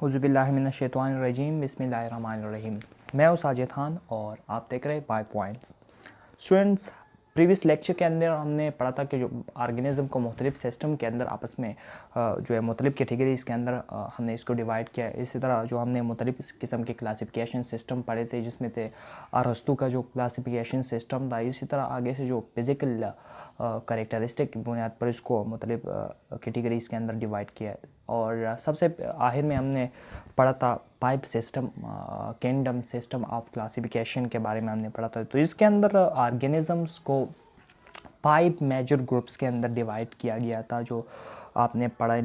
हुज़ुबिल्लाहिमिनश्शैतानिर्रजीम बिस्मिल्लाहिर्रहमानिर्रहीम। मैं हूँ साजिद खान और आप देख रहे हैं 5 पॉइंट्स। स्टूडेंट्स, प्रीवियस लेक्चर के अंदर हमने पढ़ा था कि जो ऑर्गेनिज्म को मुख्तलिफ सिस्टम के अंदर आपस में जो है मुख्तलिफ कैटेगरीज के अंदर हमने इसको डिवाइड किया है। इसी तरह जो हमने मुख्तलिफ किस्म के क्लासिफिकेशन सिस्टम पढ़े थे, जिसमें थे अरस्तू का जो क्लासिफिकेशन सिस्टम था। इसी तरह आगे से जो फिज़िकल करेक्टरिस्टिक की बुनियाद पर इसको मुख्तलिफ कैटेगरीज के अंदर डिवाइड किया है। और सबसे आखिर में हमने पढ़ा था pipe system, kingdom system of classification के बारे में हमने पढ़ा था। तो इसके अंदर ऑर्गेनिजम्स को 5 मेजर ग्रुप्स के अंदर डिवाइड किया गया था, जो आपने पढ़ा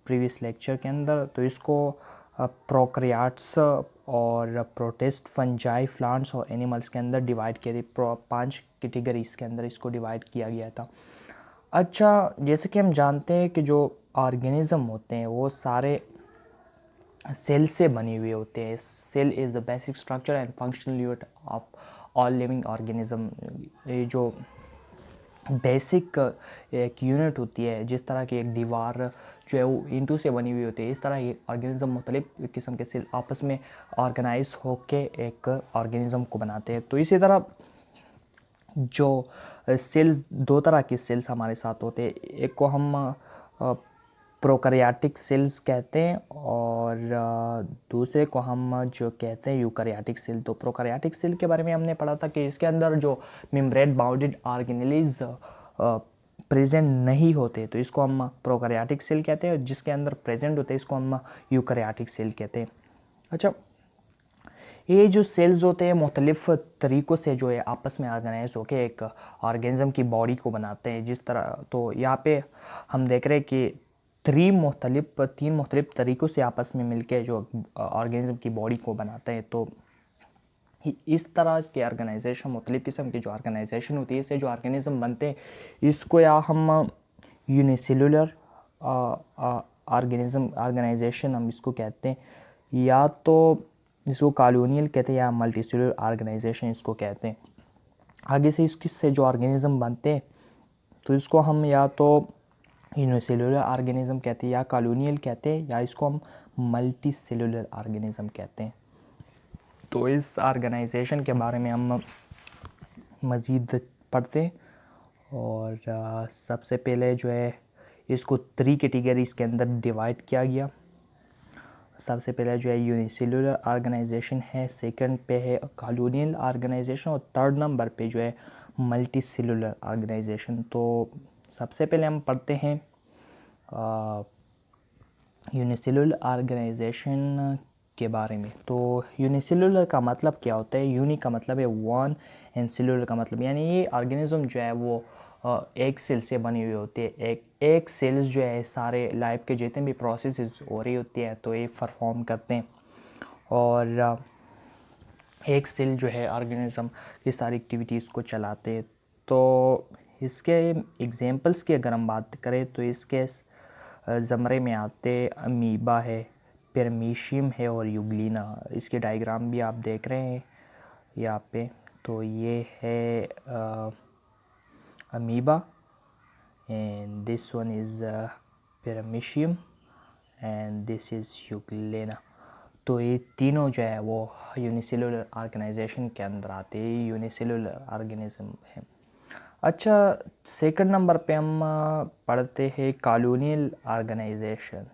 प्रीवियस लेक्चर के अंदर। तो इसको प्रोकैरियोट्स और प्रोटिस्ट, फंजाई, प्लांट्स और एनिमल्स के अंदर डिवाइड किया था। 5 कैटेगरीज के अंदर इसको डिवाइड किया गया था। अच्छा, जैसे कि हम जानते हैं कि जो ऑर्गेनिज़म होते हैं वो सारे सेल से बने हुए होते हैं। Cell is the basic structure and functional unit of all living organism. ये जो बेसिक एक यूनिट होती है, जिस तरह की एक दीवार जो है वो ईंटों से बनी हुई होती है, इस तरह ये ऑर्गेनिज्म मुख्तलिफ किस्म के सेल आपस में ऑर्गेनाइज होके एक ऑर्गेनिज्म को बनाते हैं। तो इसी तरह जो सेल्स, 2 तरह के सेल्स हमारे साथ होते हैं। एक को हम प्रोकैरियोटिक सेल्स कहते हैं और दूसरे को हम जो कहते हैं यूकैरियोटिक सेल। तो प्रोकैरियोटिक सेल के बारे में हमने पढ़ा था कि इसके अंदर जो मेम्ब्रेन बाउंडेड ऑर्गेनेलिज प्रेजेंट नहीं होते, तो इसको हम प्रोकैरियोटिक सेल कहते हैं, और जिसके अंदर प्रेजेंट होते हैं इसको हम यूकैरियोटिक सेल कहते हैं। अच्छा, ये जो सेल्स होते हैं मुख्तलिफ तरीक़ों से जो है आपस में ऑर्गेनाइज होकर एक ऑर्गेनिज्म की बॉडी को बनाते हैं। जिस तरह तो यहाँ पे हम देख रहे हैं कि 3 मुख्तलिफ तरीक़ों से आपस में मिलके जो ऑर्गेनिज्म की बॉडी को बनाते हैं। तो इस तरह के ऑर्गेनाइजेशन, मुख्तलिफ किस्म की जो ऑर्गेनाइजेशन होती है, इससे जो ऑर्गेनिज्म बनते हैं इसको या हम यूनिसेलुलर ऑर्गेनाइजेशन हम इसको कहते हैं, या तो इसको कॉलोनियल कहते हैं, या मल्टी सेलुलर ऑर्गेनाइजेशन इसको कहते हैं। आगे से इससे जो ऑर्गेनिज्म बनते हैं तो इसको हम या तो यूनिसेलुलर ऑर्गेनिज्म कहते हैं, या कॉलोनियल कहते हैं, या इसको हम मल्टी सेलुलर ऑर्गेनिज्म कहते हैं। तो इस ऑर्गेनाइजेशन के बारे में हम मज़ीद पढ़ते हैं। और सबसे पहले जो है इसको 3 कैटेगरीज़ के अंदर डिवाइड किया गया। सबसे पहले जो है यूनिसेलुलर ऑर्गेनाइजेशन है, सेकंड पे है कॉलोनियल ऑर्गेनाइजेशन, और थर्ड नंबर पे जो है मल्टी सेलुलर ऑर्गेनाइजेशन। तो सबसे पहले हम पढ़ते हैं यूनिसेलुलर ऑर्गेनाइजेशन के बारे में। तो यूनिसेलुलर का मतलब क्या होता है? यूनि का मतलब है वन एंड सेलुलर का मतलब, यानी ये ऑर्गेनिज्म जो है वो एक सेल से बनी हुई होती है। एक सेल्स जो है सारे लाइफ के जितने भी प्रोसेसेस हो रही होती है तो ये परफॉर्म करते हैं। और एक सेल जो है ऑर्गेनिज्म की सारी एक्टिविटीज़ को चलाते हैं। तो इसके एग्जांपल्स की अगर हम बात करें तो इसके ज़मरे में आते अमीबा है, पेरमीशियम है और यूग्लिना। इसके डायग्राम भी आप देख रहे हैं यहाँ पे। तो ये है amoeba and this one is paramecium and this is euglena। तो ये तीनों जो है वो यूनिसेलुलर ऑर्गेनाइजेशन के अंदर आते हैं, यूनिसेलुलर ऑर्गेनिज्म है। अच्छा, सेकंड नंबर पे हम पढ़ते हैं कॉलोनियल ऑर्गेनाइजेशन।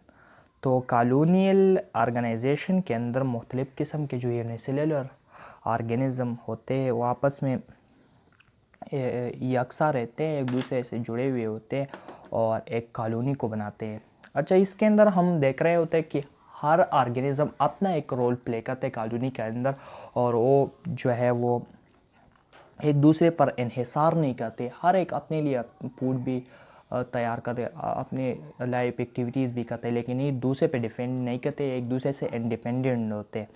तो कॉलोनियल ऑर्गेनाइजेशन के अंदर मुख्तलिफ किस्म के जो यूनिसेलुलर ऑर्गेनिज्म होते हैं वो आपस में यकसा रहते हैं, एक दूसरे से जुड़े हुए होते हैं और एक कॉलोनी को बनाते हैं। अच्छा, इसके अंदर हम देख रहे होते हैं कि हर ऑर्गेनिज्म अपना एक रोल प्ले करते हैं कॉलोनी के अंदर, और वो जो है वो एक दूसरे पर इन्हिसार नहीं करते। हर एक अपने लिए फूड भी तैयार करते, अपने लाइफ एक्टिविटीज़ भी करते, लेकिन एक दूसरे पे डिपेंड नहीं करते, एक दूसरे से इंडिपेंडेंट होते।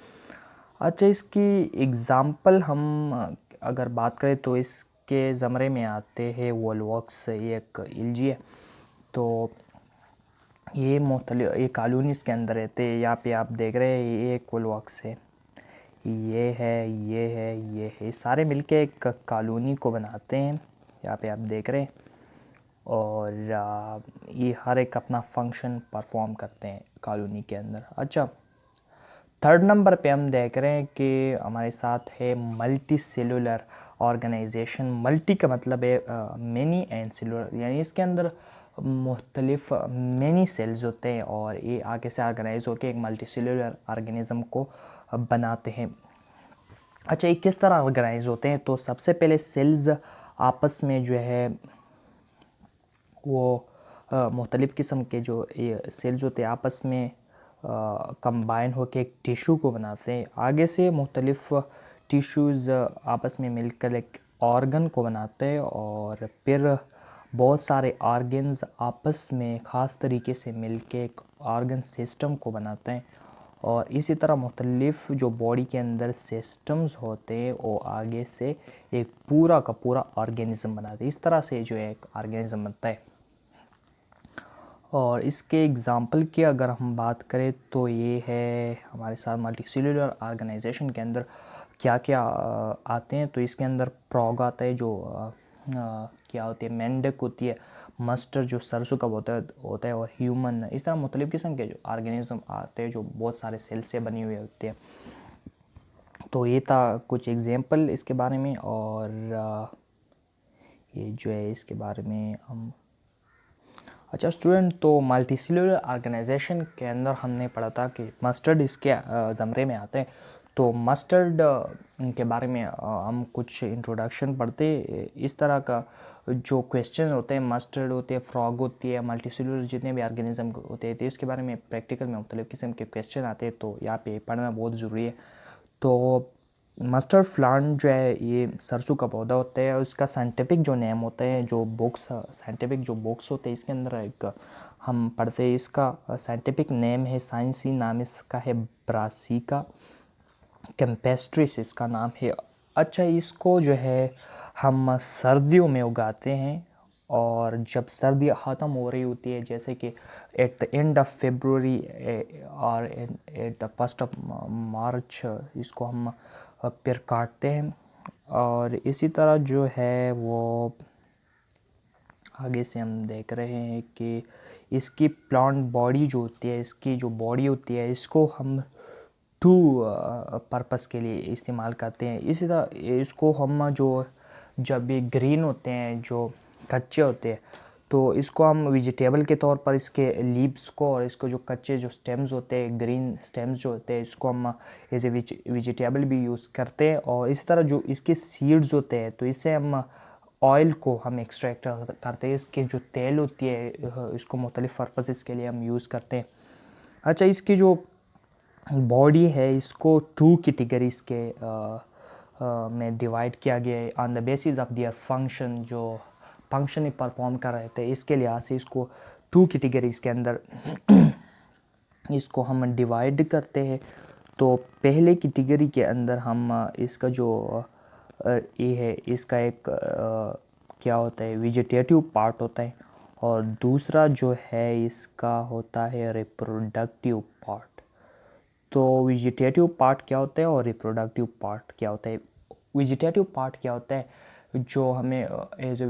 अच्छा, इसकी एग्ज़ाम्पल हम अगर बात करें तो इसके ज़मरे में आते हैं वोल्वॉक्स, ये एक इल्जी है। तो ये कॉलोनीज़ के अंदर रहते हैं। यहाँ पे आप देख रहे हैं ये एक वोल्वॉक्स है, ये है, ये है, ये है, सारे मिलके एक कॉलोनी को बनाते हैं। यहाँ पे आप देख रहे हैं। और ये हर एक अपना फंक्शन परफॉर्म करते हैं कॉलोनी के अंदर। अच्छा, थर्ड नंबर पे हम देख रहे हैं कि हमारे साथ है मल्टी सेलुलर ऑर्गेनाइजेशन। मल्टी का मतलब है मैनी एंड सेलुलर, यानी इसके अंदर मुख्तलिफ मैनी सेल्स होते हैं और ये आगे से ऑर्गेनाइज होकर एक मल्टी सेलुलर ऑर्गेनिज्म को बनाते हैं। अच्छा, ये किस तरह ऑर्गेनाइज होते हैं? तो सबसे पहले सेल्स आपस में जो है वो मुख्तलिफ़ किस्म के जो ये सेल्स होते हैं आपस में कंबाइन होकर एक टिशू को बनाते हैं। आगे से मुख्तलिफ़ टिश्यूज़ आपस में मिलकर एक ऑर्गन को बनाते हैं और फिर बहुत सारे ऑर्गन्स आपस में ख़ास तरीके से मिलके एक ऑर्गन सिस्टम को बनाते हैं। और इसी तरह मुख्तलिफ़ जो बॉडी के अंदर सिस्टम्स होते हैं वो आगे से एक पूरा का पूरा ऑर्गेनिज्म बनाते हैं। इस तरह से जो है एक ऑर्गेनिज्म बनता है। और इसके एग्ज़ाम्पल की अगर हम बात करें तो ये है हमारे साथ मल्टीसेलुलर ऑर्गेनाइजेशन के अंदर क्या क्या आते हैं। तो इसके अंदर प्रोग आता है जो क्या होती है, मेंढक होती है, मस्टर्ड जो सरसों का होता है और ह्यूमन। इस तरह मुख्तलिफ़ किस्म के जो ऑर्गेनिज्म आते हैं जो बहुत सारे सेल से बनी हुई होती है। तो ये था कुछ एग्जांपल इसके बारे में। और ये जो है इसके बारे में हम अच्छा स्टूडेंट, तो मल्टीसेलुलर ऑर्गेनाइजेशन के अंदर हमने पढ़ा था कि मस्टर्ड इसके ज़मरे में आते हैं। तो मस्टर्ड के बारे में हम कुछ इंट्रोडक्शन पढ़ते। इस तरह का जो क्वेश्चन होते हैं, मस्टर्ड होते हैं, फ्रॉग होती है, मल्टीसेलुलर जितने भी ऑर्गेनिज्म होते हैं, तो इसके बारे में प्रैक्टिकल में मुख्तलिफ़ किस्म के क्वेश्चन आते हैं। तो यहाँ पे पढ़ना बहुत ज़रूरी है। तो मस्टर्ड प्लांट जो है ये सरसों का पौधा होता है और इसका साइंटिफिक जो नेम होता है, जो बुक्स साइंटिफिक जो बुक्स होते हैं इसके अंदर एक हम पढ़ते हैं, इसका साइंटिफिक नेम है, साइंसी नाम इसका है ब्रासिका कैम्पेस्ट्रिस इसका नाम है। अच्छा, इसको जो है हम सर्दियों में उगाते हैं और जब सर्दी ख़त्म हो रही होती है, जैसे कि at the end of February और at the first of March, इसको हम फिर काटते हैं। और इसी तरह जो है वो आगे से हम देख रहे हैं कि इसकी प्लांट बॉडी जो होती है, इसकी जो बॉडी होती है, इसको हम टू पर्पस के लिए इस्तेमाल करते हैं। इसी तरह इसको हम जो जब ये ग्रीन होते हैं, जो कच्चे होते हैं, तो इसको हम वेजिटेबल के तौर पर इसके लीव्स को और इसको जो कच्चे जो स्टेम्स होते हैं, ग्रीन स्टेम्स जो होते हैं, इसको हम एज ए वेजिटेबल भी यूज़ करते हैं। और इसी तरह जो इसके सीड्स होते हैं, तो इससे हम ऑयल को हम एक्सट्रैक्ट करते हैं। इसकी जो तेल होती है इसको मुख्तलिफ़ पर्पसेस के लिए हम यूज़ करते हैं। अच्छा, इसकी जो बॉडी है इसको टू कैटेगरीज़ के में डिवाइड किया गया है on the basis of their function. जो फंक्शन ही परफॉर्म कर रहे थे इसके लिहाज से इसको टू कैटेगरीज़ के अंदर इसको हम डिवाइड करते हैं। तो पहले कैटेगरी के अंदर हम इसका जो ये है, इसका एक क्या होता है, वेजिटेटिव पार्ट होता है और दूसरा जो है इसका होता है रिप्रोडक्टिव पार्ट। तो वेजिटेटिव पार्ट क्या होता है और रिप्रोडक्टिव पार्ट क्या होता है? वेजिटेटिव पार्ट क्या होता है, जो हमें एज ए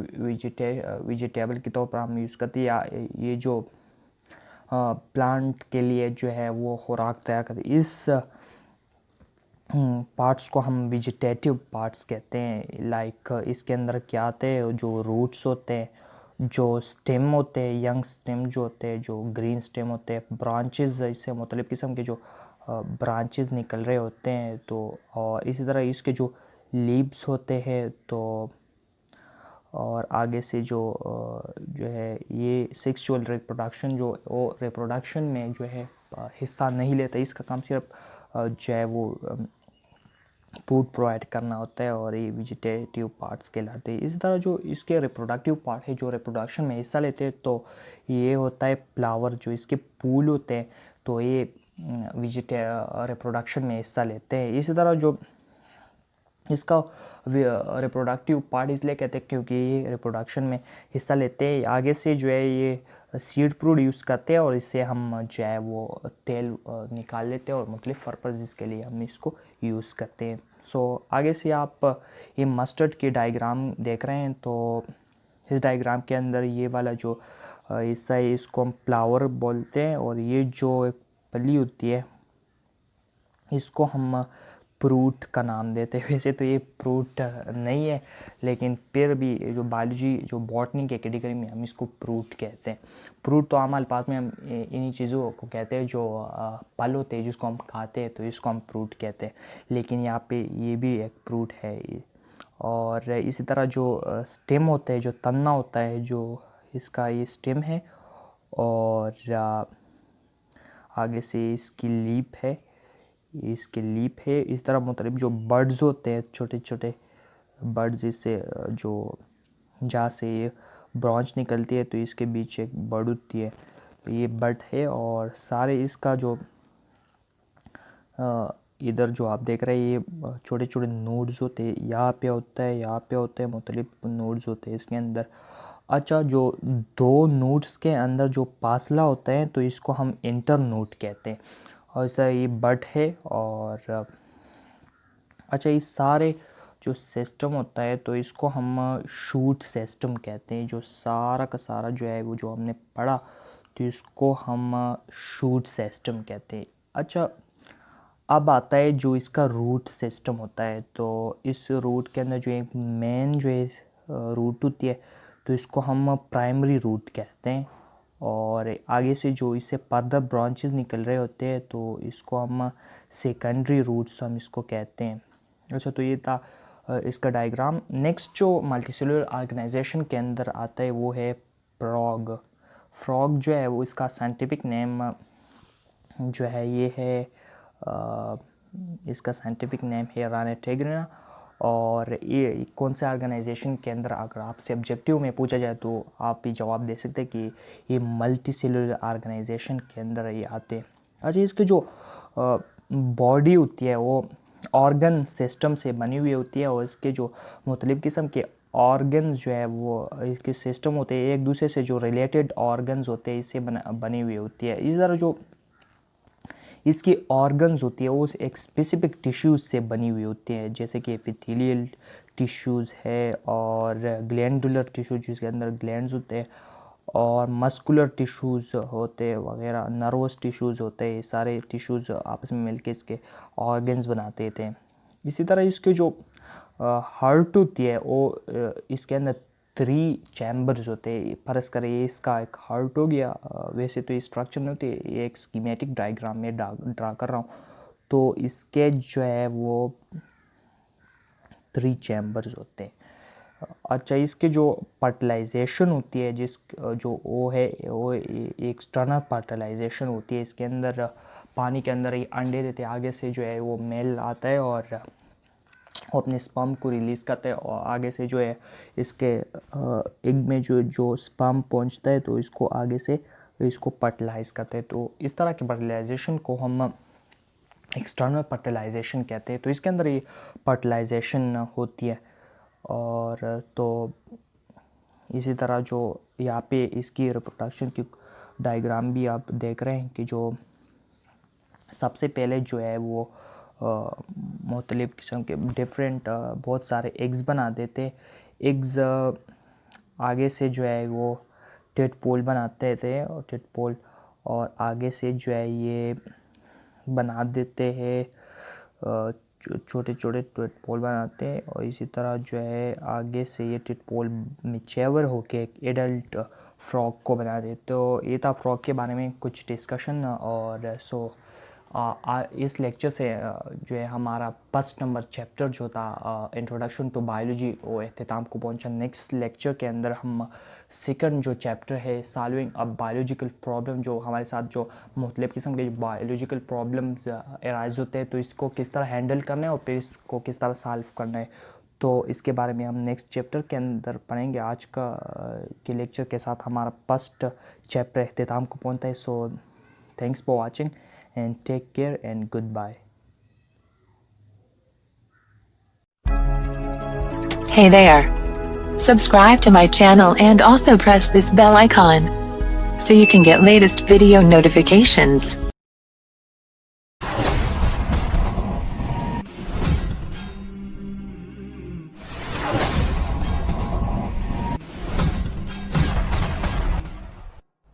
वेजिटेबल के तौर पर हम यूज़ करते हैं, या ये जो प्लांट के लिए जो है वो खुराक तैयार करते हैं, इस पार्ट्स को हम वेजिटेटिव पार्ट्स कहते हैं। लाइक इसके अंदर क्या आते हैं, जो रूट्स होते हैं, जो स्टेम होते हैं, यंग स्टेम जो होते हैं, जो ग्रीन स्टेम होते हैं, ब्रांचेस, इससे मुख्तलिफ़ किस्म के जो ब्रांचेस निकल रहे होते हैं। तो और इसी तरह इसके जो लीव्स होते हैं, तो और आगे से जो है ये सेक्सुअल रिप्रोडक्शन जो वो रिप्रोडक्शन में जो है हिस्सा नहीं लेता। इसका काम सिर्फ जो है वो फूड प्रोवाइड करना होता है और ये वेजिटेटिव पार्ट्स कहलाते हैं। इसी तरह जो इसके रिप्रोडक्टिव पार्ट है जो रिप्रोडक्शन में हिस्सा लेते हैं, तो ये होता है फ्लावर, जो इसके फूल होते हैं, तो ये रिप्रोडक्शन में हिस्सा लेते हैं। इसी तरह जो इसका रिप्रोडक्टिव पार्ट इसलिए कहते हैं क्योंकि ये रिप्रोडक्शन में हिस्सा लेते हैं। आगे से जो है ये सीड प्रोड्यूस करते हैं और इससे हम जो है वो तेल निकाल लेते हैं और मुख्तलिफ़ पर्पज़ के लिए हम इसको यूज़ करते हैं। सो आगे से आप ये मस्टर्ड की डायग्राम देख रहे हैं। तो इस डायग्राम के अंदर ये वाला जो हिस्सा है इसको हम फ्लावर बोलते हैं, और ये जो एक फली होती है इसको हम फ्रूट का नाम देते हैं। वैसे तो ये फ्रूट नहीं है, लेकिन फिर भी जो बायोलॉजी जो बॉटनी के कैटेगरी में हम इसको फ्रूट कहते हैं। फ्रूट तो आम अल्फाज में हम इन्हीं चीज़ों को कहते हैं जो फल होते हैं जिसको हम खाते हैं, तो इसको हम फ्रूट कहते हैं। लेकिन यहाँ पे ये भी एक फ्रूट है। और इसी तरह जो स्टेम होता है, जो तना होता है, जो इसका ये स्टेम है, और आगे से इसकी लीफ है, इसके लीफ है। इस तरह मुख्तलिफ जो बर्ड्स होते हैं, छोटे छोटे बर्ड्स, इससे जो जहाँ से ये ब्रांच निकलती है तो इसके बीच एक बर्ड होती है, ये बर्ड है। और सारे इसका जो इधर जो आप देख रहे हैं ये छोटे छोटे नोड्स होते हैं, यहाँ पे होता है, यहाँ पे होते हैं, मुख्तलिफ नोड्स होते हैं इसके अंदर। अच्छा, जो दो नोड्स के अंदर जो फासला होता है तो इसको हम इंटर नोड कहते हैं। और इस तरह ये बट है। और अच्छा, इस सारे जो सिस्टम होता है तो इसको हम शूट सिस्टम कहते हैं। जो सारा का सारा जो है वो जो हमने पढ़ा तो इसको हम शूट सिस्टम कहते हैं। अच्छा, अब आता है जो इसका रूट सिस्टम होता है। तो इस रूट के अंदर जो एक मेन जो है रूट होती है तो इसको हम प्राइमरी रूट कहते हैं। और आगे से जो इससे फर्दर ब्रांचेस निकल रहे होते हैं तो इसको हम सेकेंडरी रूट्स हम इसको कहते हैं। अच्छा, तो ये था इसका डायग्राम। नेक्स्ट जो मल्टीसेलुलर ऑर्गेनाइजेशन के अंदर आता है वो है फ्रॉग। फ्रॉग जो है वो इसका साइंटिफिक नेम जो है ये है इसका साइंटिफिक नेम है रानेटेग्रिना। और ये कौन से ऑर्गेनाइजेशन के अंदर, अगर आपसे ऑब्जेक्टिव में पूछा जाए तो आप भी जवाब दे सकते हैं कि ये मल्टी सेलुलर ऑर्गेनाइजेशन के अंदर ये आते हैं। अच्छा, इसकी जो बॉडी होती है वो ऑर्गन सिस्टम से बनी हुई होती है, और इसके जो मुख्तलिफ़ किस्म के ऑर्गन्स जो है वो इसके सिस्टम होते हैं, एक दूसरे से जो रिलेटेड ऑर्गन्स होते हैं इससे बनी हुई होती है। इस तरह जो इसकी ऑर्गन्स होती है वो एक स्पेसिफिक टिश्यूज़ से बनी हुई होती है, जैसे कि एपिथेलियल टिश्यूज़ है, और ग्लैंडुलर टिश्यूज जिसके अंदर ग्लैंड्स होते हैं, और मस्कुलर टिश्यूज़ होते हैं वगैरह, नर्वस टिश्यूज़ होते हैं। सारे टिश्यूज़ आपस में मिलके इसके ऑर्गन्स बनाते थे। इसी तरह इसके जो हार्ट होती है वो इसके अंदर 3 चैम्बर्स होते हैं। फ़र्ज़ करें ये इसका एक हार्ट हो गया। वैसे तो ये स्ट्रक्चर नहीं होती, ये एक स्कीमेटिक डायग्राम में ड्रा कर रहा हूँ। तो इसके जो है वो 3 चैम्बर्स होते हैं। अच्छा, इसके जो फर्टिलाइजेशन होती है जो वो एक्सटर्नल फर्टिलाइजेशन होती है। इसके अंदर पानी के अंदर ये अंडे देते हैं, आगे से जो है वो मेल आता है और वो अपने स्पर्म को रिलीज़ करता है, और आगे से जो है इसके एग में जो स्पर्म पहुंचता है तो इसको आगे से इसको फर्टिलाइज़ करते हैं। तो इस तरह के फर्टिलाइजेशन को हम एक्सटर्नल फर्टिलाइजेशन कहते हैं। तो इसके अंदर ये फर्टिलाइजेशन होती है। और तो इसी तरह जो यहाँ पे इसकी रिप्रोडक्शन की डायग्राम भी आप देख रहे हैं कि जो सबसे पहले जो है वो मुख्तलिफ़ किस्म के डिफरेंट बहुत सारे एग्स बना देते। एग्स आगे से जो है वो टेडपोल बनाते थे, और टेडपोल और आगे से जो है ये बना देते हैं छोटे छोटे टेडपोल बनाते हैं। और इसी तरह जो है आगे से ये टेडपोल मैच्योर होके एक एडल्ट फ्रॉग को बना देते। तो ये था फ्रॉग के बारे में कुछ डिस्कशन। और सो इस लेक्चर से जो है हमारा फर्स्ट नंबर चैप्टर जो था इंट्रोडक्शन टू बायोलॉजी वो अख्ताम को पहुंचा। नेक्स्ट लेक्चर के अंदर हम सेकंड जो चैप्टर है सॉल्विंग अ बायोलॉजिकल प्रॉब्लम, जो हमारे साथ जो मुख्तलिफ़ किस्म के बायोलॉजिकल प्रॉब्लम्स अराइज होते हैं तो इसको किस तरह हैंडल करना है और फिर इसको किस तरह सॉल्व करना है, तो इसके बारे में हम नेक्स्ट चैप्टर के अंदर पढ़ेंगे। आज का के लेक्चर के साथ हमारा फर्स्ट चैप्टर अख्ताम को पहुंचता है। So thanks for watching and take care and goodbye. Hey there. Subscribe to my channel and also press this bell icon so you can get latest video notifications.